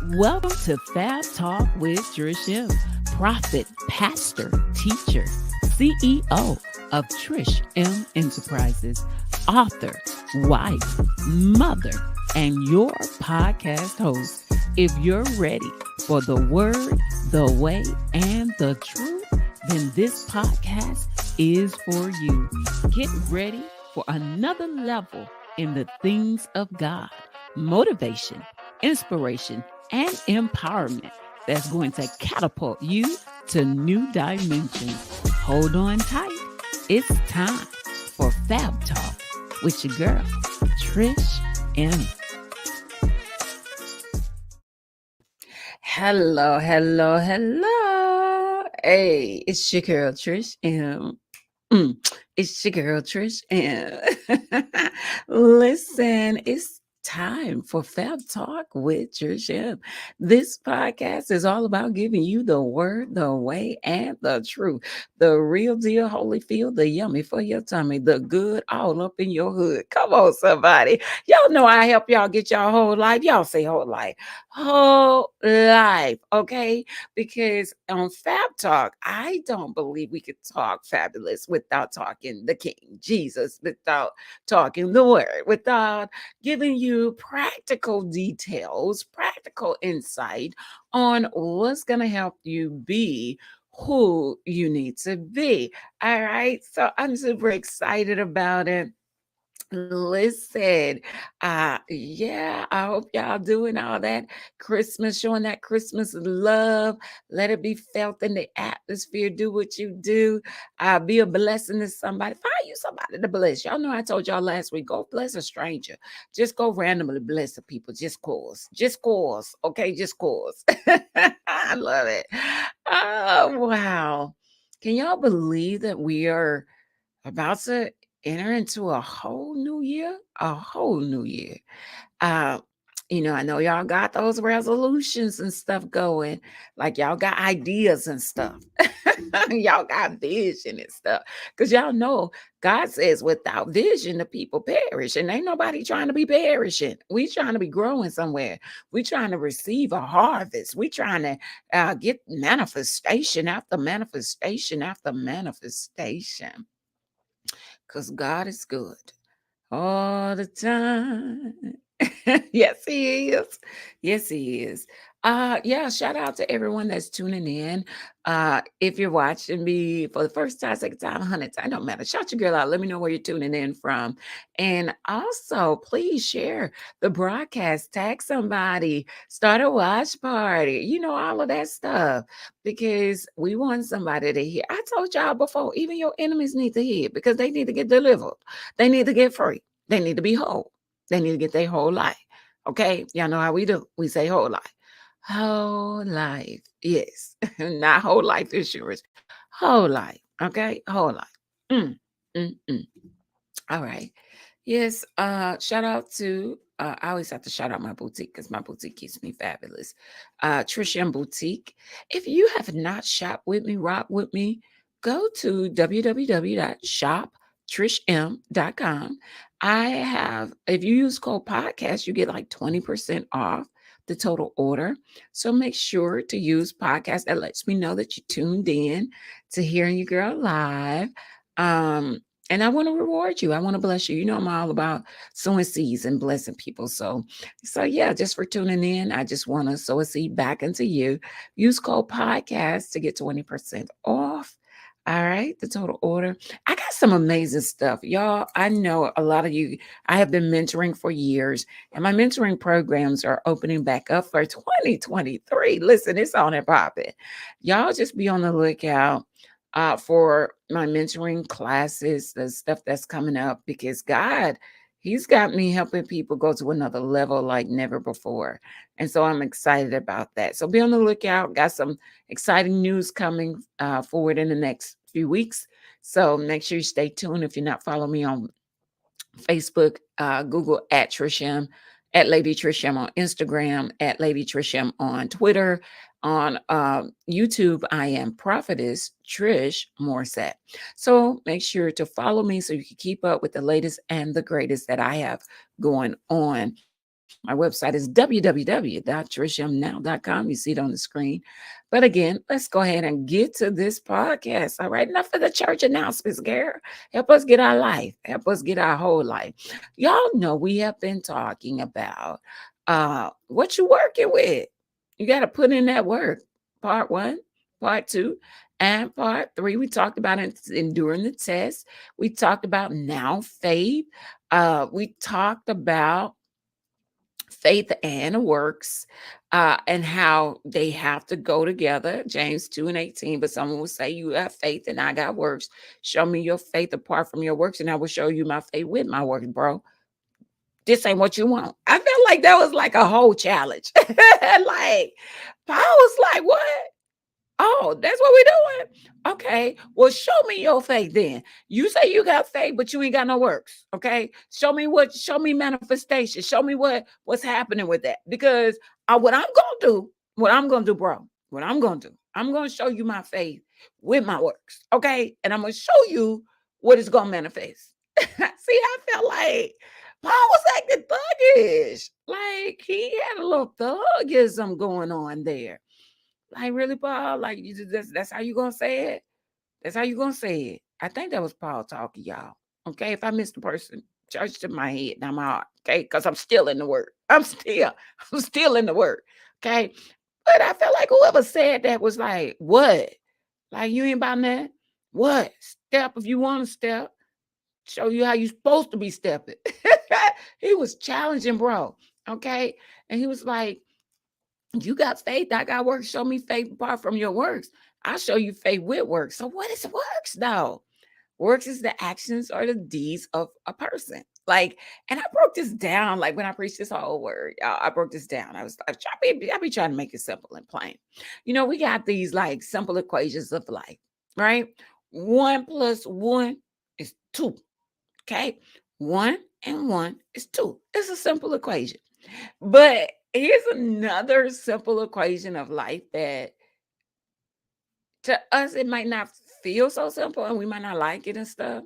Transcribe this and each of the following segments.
Welcome to Fab Talk with Trish M, prophet, pastor, teacher, CEO of Trish M Enterprises, author, wife, mother, and your podcast host. If you're ready for the word, the way, and the truth, then this podcast is for you. Get ready for another level in the things of God, motivation, inspiration, and empowerment that's going to catapult you to new dimensions. Hold on tight. It's time for Fab Talk with your girl, Trish M. Hello, hello, hello. Hey, it's your girl, Trish M. It's your girl, Trish M. Listen, it's time for Fab Talk with Trish M. This podcast is all about giving you the word, the way, and the truth. The real deal, Holyfield, the yummy for your tummy, the good all up in your hood. Come on, somebody. Y'all know I help y'all get y'all whole life. Y'all say whole life. Whole life, okay? Because on Fab Talk, I don't believe we could talk fabulous without talking the King, Jesus, without talking the word, without giving you practical details, practical insight on what's going to help you be who you need to be. All right. So I'm super excited about it. Listen, yeah, I hope y'all doing all that Christmas, showing that Christmas love. Let it be felt in the atmosphere. Do what you do. Be a blessing to somebody. Find you somebody to bless. Y'all know I told y'all last week, go bless a stranger. Just go randomly bless the people. Just cause. Just cause. Okay, just cause. I love it. Oh, wow. Can y'all believe that we are about to enter into a whole new year? A whole new year. Uh, I know y'all got those resolutions and stuff going, like y'all got ideas and stuff. Y'all got vision and stuff. Because y'all know God says without vision, the people perish. And ain't nobody trying to be perishing. We trying to be growing somewhere. We trying to receive a harvest. We trying to get manifestation after manifestation after manifestation. Because God is good all the time. Yes, he is. Yes, he is. Yeah, shout out to everyone that's tuning in. If you're watching me for the first time, second time, 100 time, don't matter. Shout your girl out. Let me know where you're tuning in from. And also, please share the broadcast, tag somebody, start a watch party, all of that stuff, because we want somebody to hear. I told y'all before, even your enemies need to hear because they need to get delivered. They need to get free. They need to be whole. They need to get their whole life. Okay. Y'all know how we do. We say whole life. Whole life. Yes. Not whole life insurance. Whole life. Okay. Whole life. Mm, mm, mm. All right. Yes. Shout out to I always have to shout out my boutique because my boutique keeps me fabulous. Trish M Boutique. If you have not shopped with me, rock with me, go to www.shoptrishm.com. I have, if you use code podcast, you get like 20% off the total order. So make sure to use podcast. That lets me know that you tuned in to hearing your girl live. And I want to reward you. I want to bless you. You know, I'm all about sowing seeds and blessing people. So yeah, just for tuning in, I just want to sow a seed back into you. Use code podcast to get 20% off. All right, the total order. I got some amazing stuff. Y'all, I know a lot of you, I have been mentoring for years, and my mentoring programs are opening back up for 2023. Listen, it's on and popping. Y'all just be on the lookout for my mentoring classes, the stuff that's coming up, because God, He's got me helping people go to another level like never before. And so I'm excited about that. So be on the lookout. Got some exciting news coming forward in the next few weeks. So make sure you stay tuned. If you're not following me on Facebook, Google at Trisham, at Lady Trisham on Instagram, at Lady Trisham on Twitter. On YouTube, I am Prophetess Trish Morset. So make sure to follow me so you can keep up with the latest and the greatest that I have going on. My website is www.trishmnow.com. You see it on the screen. But again, let's go ahead and get to this podcast. All right. Enough of the church announcements, girl. Help us get our life. Help us get our whole life. Y'all know we have been talking about what you working with. You got to put in that work. Part one, part two, and part three. We talked about enduring the test. We talked about now faith. We talked about faith and works, and how they have to go together. James 2 and 18. But someone will say, you have faith and I got works. Show me your faith apart from your works, and I will show you my faith with my works, bro. This ain't what you want. I felt like that was like a whole challenge. Like, Paul was like, what? Oh, that's what we're doing. Okay. Well, show me your faith then. You say you got faith, but you ain't got no works. Okay. Show me manifestation. Show me what's happening with that. Because what I'm gonna do, bro, what I'm gonna do, I'm gonna show you my faith with my works. Okay. And I'm gonna show you what is gonna manifest. See, I felt like Paul was acting thuggish. Like he had a little thuggism going on there. Like, really, Paul? Like, that's how you gonna say it? That's how you gonna say it? I think that was Paul talking, y'all. Okay, if I missed the person, church to my head, not my heart. Okay, because I'm still in the word. I'm still in the word. Okay, but I felt like whoever said that was like, what? Like, you ain't about that? What? Step if you want to step. Show you how you supposed to be stepping. He was challenging, bro. Okay, and he was like, you got faith, I got works. Show me faith apart from your works. I'll show you faith with works. So what is works though? Works is the actions or the deeds of a person. Like, and I broke this down. Like when I preached this whole word, y'all, I broke this down. I be trying to make it simple and plain. You know, we got these like simple equations of life, right? 1 + 1 is 2. Okay. 1 and 1 is 2. It's a simple equation. But here's another simple equation of life that to us it might not feel so simple and we might not like it and stuff.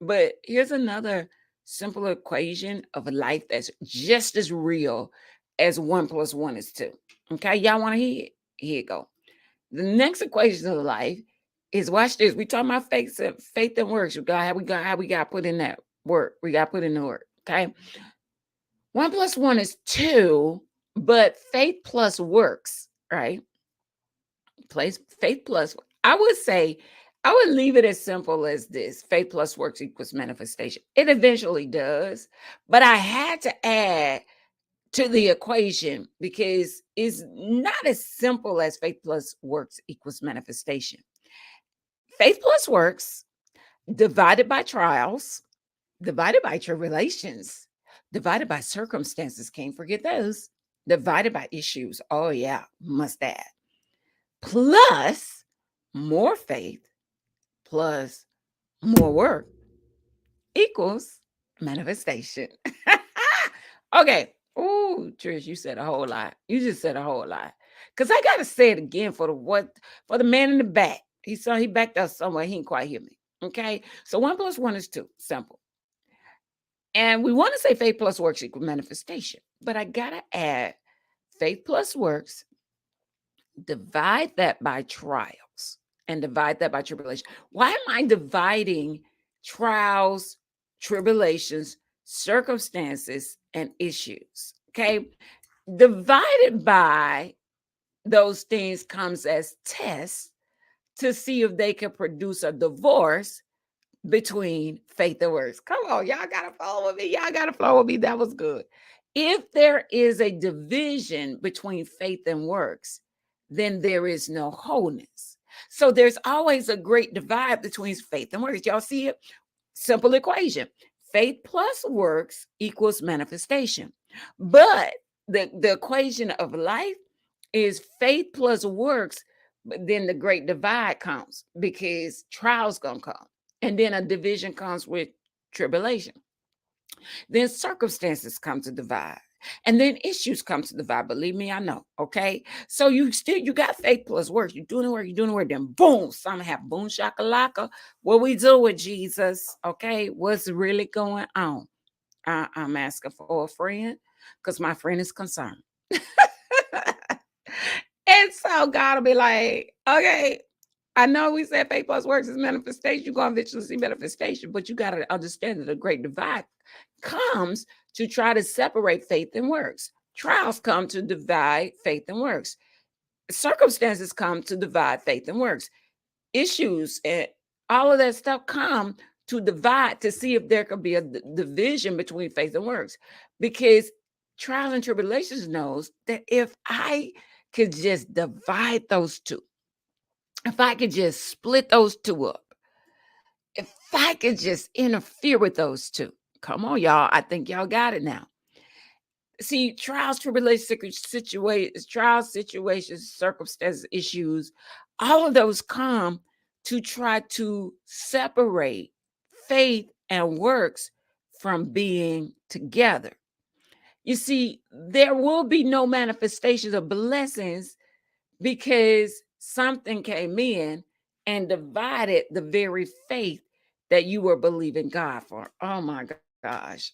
But here's another simple equation of a life that's just as real as 1 + 1 is 2. Okay, y'all want to hear it? Here you go. The next equation of life is, watch this. We talking about faith and works. We got to put in that work. We got to put in the work. Okay. 1 + 1 is 2, but faith plus works, right? Faith plus, I would say, I would leave it as simple as this: faith plus works equals manifestation. It eventually does, but I had to add to the equation because it's not as simple as faith plus works equals manifestation. Faith plus works divided by trials, divided by tribulations, divided by circumstances. Can't forget those. Divided by issues. Oh, yeah, must add. Plus more faith plus more work equals manifestation. Okay. Oh, Trish, you said a whole lot. You just said a whole lot. Because I got to say it again for the man in the back. He backed up somewhere. He didn't quite hear me. Okay. So 1 + 1 is 2. Simple. And we want to say faith plus works equal manifestation. But I got to add faith plus works, divide that by trials, and divide that by tribulation. Why am I dividing trials, tribulations, circumstances, and issues? Okay. Divided by those things comes as tests to see if they can produce a divorce between faith and works. Come on, y'all gotta follow with me. Y'all gotta flow with me. That was good. If there is a division between faith and works, then there is no wholeness. So there's always a great divide between faith and works. Y'all see it? Simple equation. Faith plus works equals manifestation. But the equation of life is faith plus works, but then the great divide comes because trials gonna come. And then a division comes with tribulation. Then circumstances come to divide. And then issues come to divide. Believe me, I know. Okay. So you got faith plus works. You're doing the work. Then boom, something happen. Boom, shakalaka. What we do with Jesus? Okay. What's really going on? I'm asking for a friend. because my friend is concerned. And so God will be like, okay, I know we said faith plus works is manifestation. You're going to eventually see manifestation, but you got to understand that a great divide comes to try to separate faith and works. Trials come to divide faith and works. Circumstances come to divide faith and works. Issues and all of that stuff come to divide to see if there could be a division between faith and works. Because trials and tribulations knows that if I could just divide those two, if I could just split those two up, if I could just interfere with those two, come on, y'all. I think y'all got it now. See, trials, tribulations, trials, situations, circumstances, issues, all of those come to try to separate faith and works from being together. You see, there will be no manifestations of blessings because something came in and divided the very faith that you were believing God for. Oh my gosh.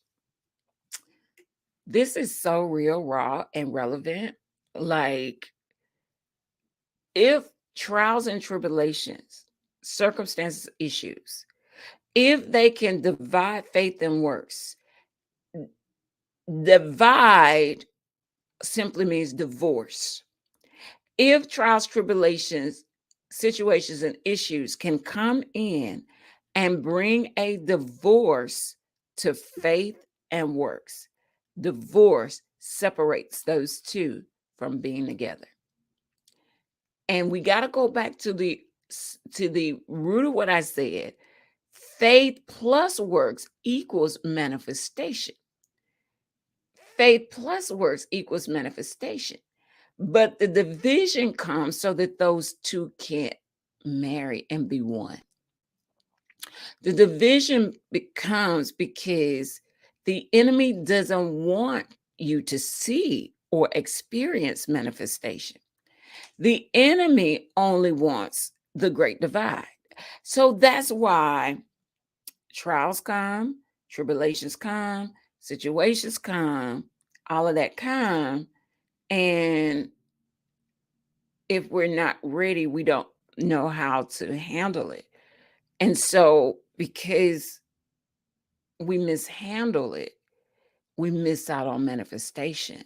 This is so real, raw, and relevant. Like, if trials and tribulations, circumstances, issues, if they can divide faith and works, divide simply means divorce. If trials, tribulations, situations, and issues can come in and bring a divorce to faith and works, divorce separates those two from being together. And we got to go back to the root of what I said. Faith plus works equals manifestation. Faith plus works equals manifestation. But the division comes so that those two can't marry and be one. The division becomes because the enemy doesn't want you to see or experience manifestation. The enemy only wants the great divide. So that's why trials come, tribulations come, situations come, all of that come. And if we're not ready, we don't know how to handle it. And so, because we mishandle it, we miss out on manifestation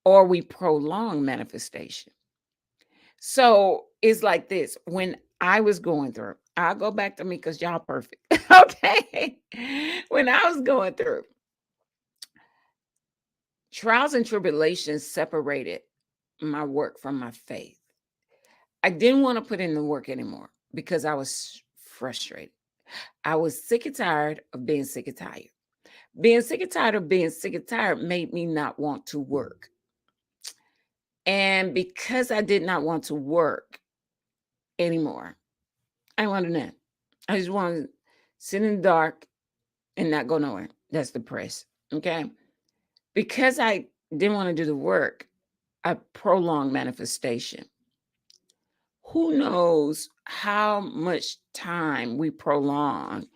or we prolong manifestation. So it's like this. When I was going through, I'll go back to me because y'all perfect. Okay. When I was going through, trials and tribulations separated my work from my faith. I didn't want to put in the work anymore because I was frustrated. I was sick and tired of being sick and tired. Being sick and tired of being sick and tired made me not want to work. And because I did not want to work anymore, I wanted that. I just wanted to sit in the dark and not go nowhere. That's depressed. Okay. Because I didn't want to do the work, I prolonged manifestation. Who knows how much time we prolong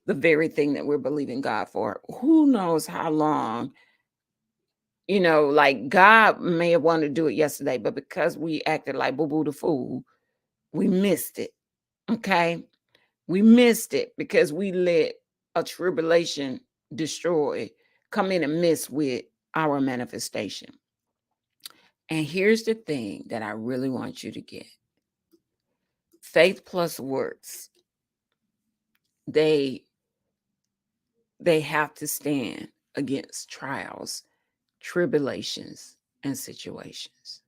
the very thing that we're believing God for? Who knows how long? Like, God may have wanted to do it yesterday, but because we acted like boo boo the fool, we missed it. Okay. We missed it because we let a tribulation come in and mess with our manifestation. And here's the thing that I really want you to get. Faith plus works, they have to stand against trials, tribulations, and situations.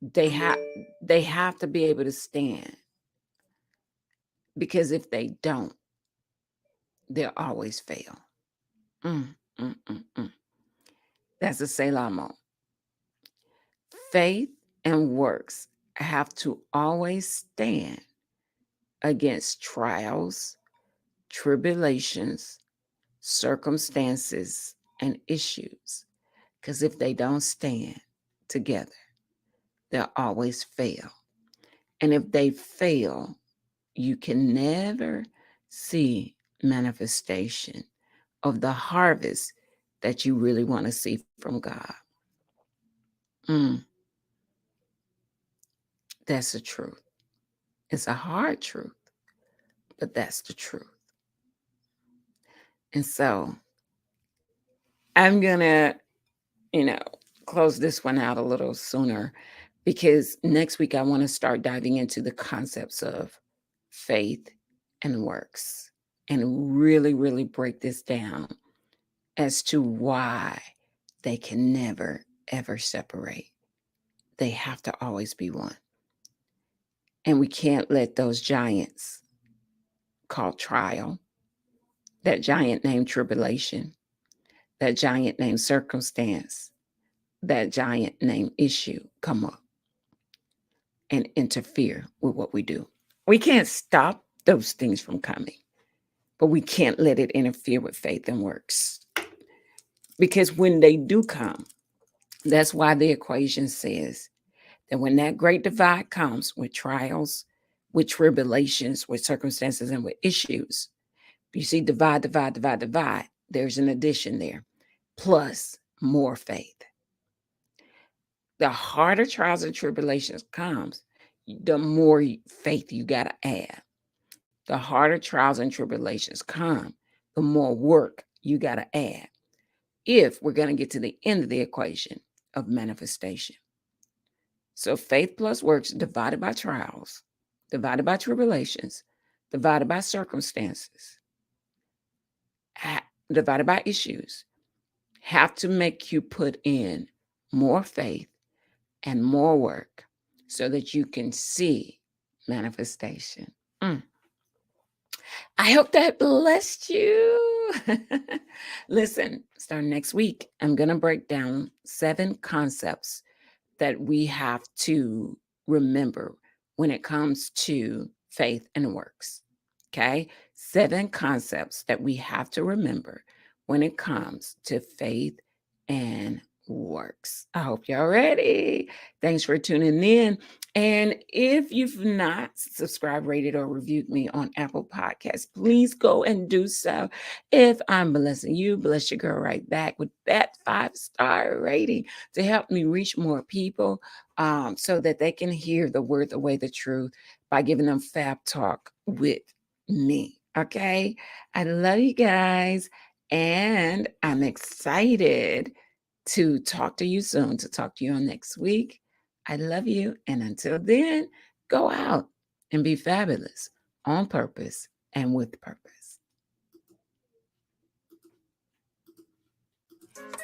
They have to be able to stand, because if they don't, they'll always fail. Mm, mm, mm, mm. That's a Selah moment. Faith and works have to always stand against trials, tribulations, circumstances, and issues. Because if they don't stand together, they'll always fail. And if they fail, you can never see manifestation of the harvest that you really want to see from God. That's the truth. It's a hard truth, but that's the truth. And so I'm going to, close this one out a little sooner, because next week I want to start diving into the concepts of faith and works and really, really break this down as to why they can never, ever separate. They have to always be one. And we can't let those giants called trial, that giant named tribulation, that giant named circumstance, that giant named issue come up and interfere with what we do. We can't stop those things from coming, but we can't let it interfere with faith and works. Because when they do come, that's why the equation says that when that great divide comes with trials, with tribulations, with circumstances, and with issues, you see divide, there's an addition there, plus more faith. The harder trials and tribulations comes, the more faith you got to add. The harder trials and tribulations come, the more work you got to add, if we're going to get to the end of the equation of manifestation. So faith plus works divided by trials, divided by tribulations, divided by circumstances, divided by issues, have to make you put in more faith and more work so that you can see manifestation. I hope that blessed you. Listen, starting next week, I'm going to break down 7 concepts that we have to remember when it comes to faith and works. Okay? 7 concepts that we have to remember when it comes to faith and works. I hope y'all ready. Thanks for tuning in. And if you've not subscribed, rated, or reviewed me on Apple Podcasts, please go and do so. If I'm blessing you, bless your girl right back with that 5-star rating to help me reach more people, so that they can hear the word, the way, the truth, by giving them Fab Talk with me. Okay? I love you guys, and I'm excited to talk to you soon, to talk to you on next week. I love you. And until then, go out and be fabulous on purpose and with purpose.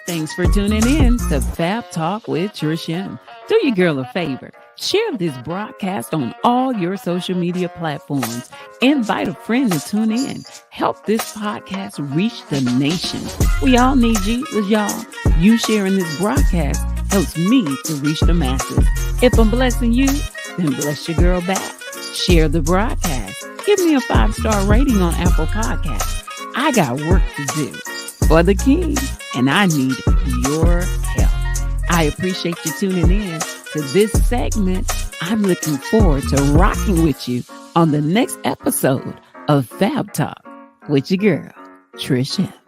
Thanks for tuning in to Fab Talk with Trish M. Do your girl a favor. Share this broadcast on all your social media platforms. Invite a friend to tune in. Help this podcast reach the nation. We all need Jesus, y'all. You sharing this broadcast helps me to reach the masses. If I'm blessing you, then bless your girl back. Share the broadcast. Give me a 5-star rating on Apple Podcasts. I got work to do for the King, and I need your help. I appreciate you tuning in to this segment. I'm looking forward to rocking with you on the next episode of Fab Talk with your girl, Trish M.